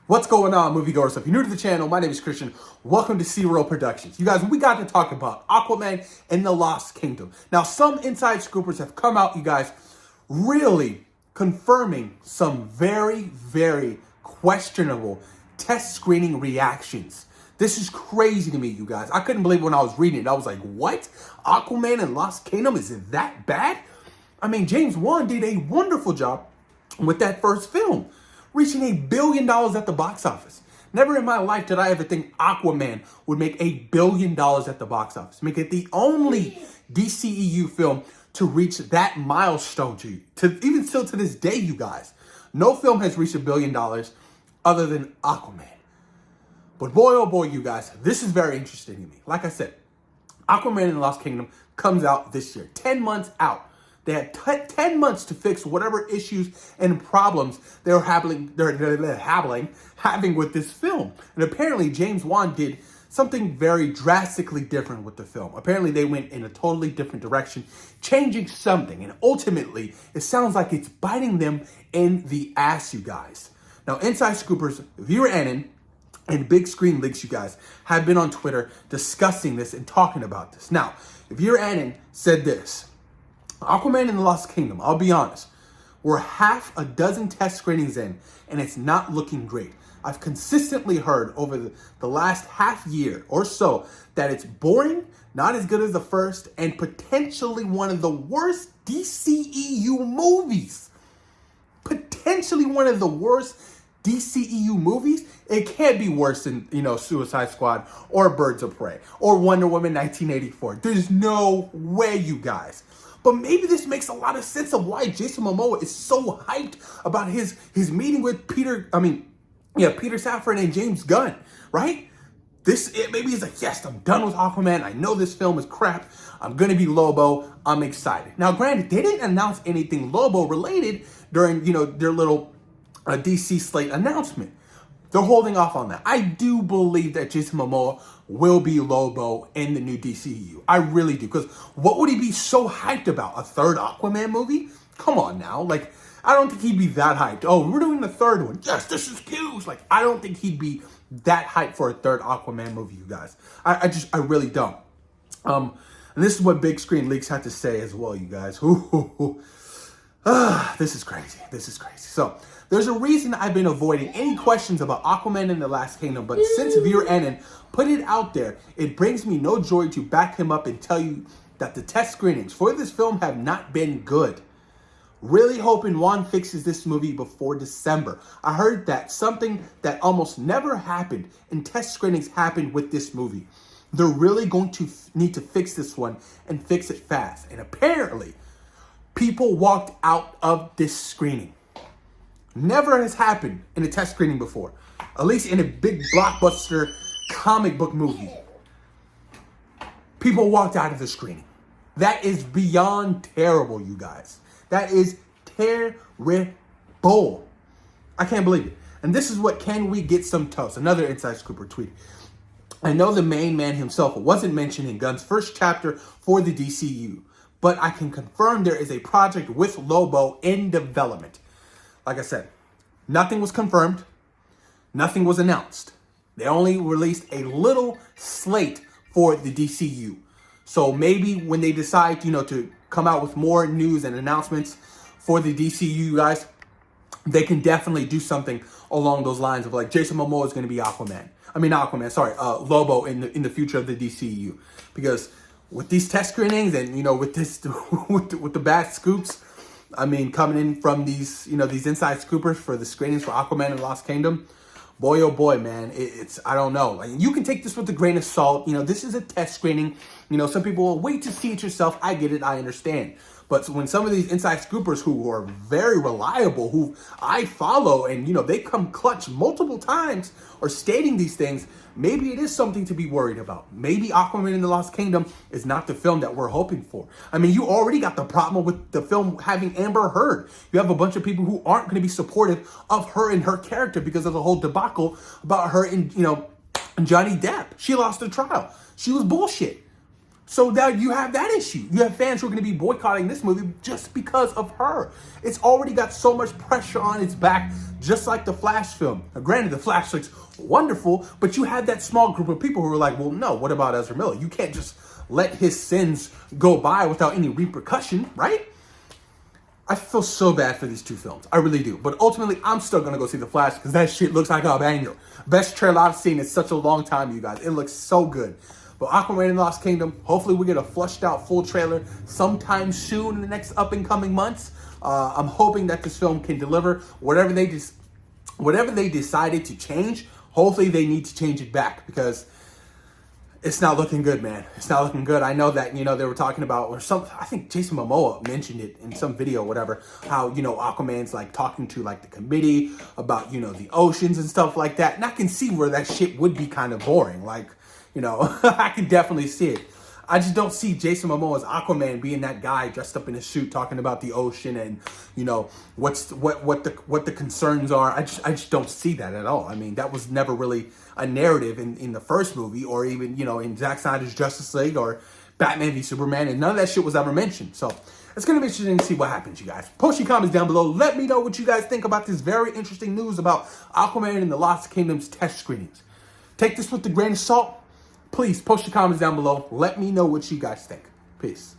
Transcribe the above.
What's going on, moviegoers? If you're new to the channel, my name is Christian. Welcome to SeaWorld Productions. You guys, we got to talk about Aquaman and the Lost Kingdom. Now, some inside scoopers have come out, you guys, really confirming some very questionable test screening reactions. This is crazy to me, you guys. I couldn't believe it when I was reading it. I was like, what? Aquaman and Lost Kingdom? Is it that bad? I mean, James Wan did a wonderful job with that first film, reaching $1 billion at the box office. Never in my life did I ever think Aquaman would make $1 billion at the box office, make it the only DCEU film to reach that milestone. Even still to this day, you guys, no film has reached $1 billion other than Aquaman. But boy, oh boy, you guys, this is very interesting to me. Like I said, Aquaman and the Lost Kingdom comes out this year, 10 months out. They had 10 months to fix whatever issues and problems they're having with this film. And apparently James Wan did something very drastically different with the film. Apparently they went in a totally different direction, changing something. And ultimately, it sounds like it's biting them in the ass, you guys. Now, Inside Scoopers, Viewer Annan, and Big Screen Leaks, you guys, have been on Twitter discussing this and talking about this. Now, Viewer Annan said this: Aquaman and the Lost Kingdom, I'll be honest, we're half a dozen test screenings in, and it's not looking great. I've consistently heard over the last half year or so that it's boring, not as good as the first, and potentially one of the worst DCEU movies. Potentially one of the worst DCEU movies. It can't be worse than, Suicide Squad or Birds of Prey or Wonder Woman 1984. There's no way, you guys. But maybe this makes a lot of sense of why Jason Momoa is so hyped about his meeting with Peter Safran and James Gunn, right? Maybe he's like, yes, I'm done with Aquaman. I know this film is crap. I'm going to be Lobo. I'm excited. Now, granted, they didn't announce anything Lobo related during, their little DC slate announcement. They're holding off on that. I do believe that Jason Momoa will be Lobo in the new DCU. I really do. Because what would he be so hyped about? A third Aquaman movie? Come on now. Like, I don't think he'd be that hyped. Oh, we're doing the third one. Yes, this is huge. Like, I don't think he'd be that hyped for a third Aquaman movie, you guys. I really don't. And this is what Big Screen Leaks had to say as well, you guys. This is crazy. This is crazy. So, there's a reason I've been avoiding any questions about Aquaman and the Last Kingdom, but since Viewer Annan put it out there, it brings me no joy to back him up and tell you that the test screenings for this film have not been good. Really hoping Wan fixes this movie before December. I heard that something that almost never happened in test screenings happened with this movie. They're really going to need to fix this one and fix it fast. And apparently, people walked out of this screening. Never has happened in a test screening before. At least in a big blockbuster comic book movie. People walked out of the screening. That is beyond terrible, you guys. That is terrible. I can't believe it. And this is what Can We Get Some Toast? Another Inside Scooper tweet. I know the main man himself wasn't mentioned in Gunn's first chapter for the DCU, but I can confirm there is a project with Lobo in development. Like I said, nothing was confirmed. Nothing was announced. They only released a little slate for the DCU. So maybe when they decide, to come out with more news and announcements for the DCU, guys, they can definitely do something along those lines of like Jason Momoa is going to be Lobo in the future of the DCU. Because with these test screenings and, with this, with the bad scoops, coming in from these inside scoopers for the screenings for Aquaman and Lost Kingdom, boy, oh boy, man, it's, I don't know. Like, you can take this with a grain of salt. This is a test screening. Some people will wait to see it yourself. I get it. I understand. But when some of these inside scoopers who are very reliable, who I follow, and, they come clutch multiple times or stating these things, maybe it is something to be worried about. Maybe Aquaman and the Lost Kingdom is not the film that we're hoping for. You already got the problem with the film having Amber Heard. You have a bunch of people who aren't going to be supportive of her and her character because of the whole debacle about her and, Johnny Depp. She lost the trial. She was bullshit. So now you have that issue. You have fans who are going to be boycotting this movie just because of her. It's already got so much pressure on its back, just like the Flash film. Now, granted, the Flash looks wonderful, but you had that small group of people who were like, well, no, what about Ezra Miller? You can't just let his sins go by without any repercussion, right? I feel so bad for these two films. I really do. But ultimately, I'm still going to go see The Flash because that shit looks like a banger. Best trailer I've seen in such a long time, you guys. It looks so good. But Aquaman and the Lost Kingdom, hopefully we get a flushed out full trailer sometime soon in the next up and coming months. I'm hoping that this film can deliver whatever they decided to change. Hopefully they need to change it back because it's not looking good, man. It's not looking good. I know that, they were talking about, I think Jason Momoa mentioned it in some video or whatever, how, Aquaman's like talking to like the committee about, the oceans and stuff like that. And I can see where that shit would be kind of boring. Like, I can definitely see it. I just don't see Jason Momoa's Aquaman being that guy dressed up in a suit talking about the ocean and, what the concerns are. I just don't see that at all. I mean, that was never really a narrative in the first movie or even, in Zack Snyder's Justice League or Batman v Superman, and none of that shit was ever mentioned. So it's going to be interesting to see what happens, you guys. Post your comments down below. Let me know what you guys think about this very interesting news about Aquaman and the Lost Kingdom's test screenings. Take this with a grain of salt. Please post your comments down below. Let me know what you guys think. Peace.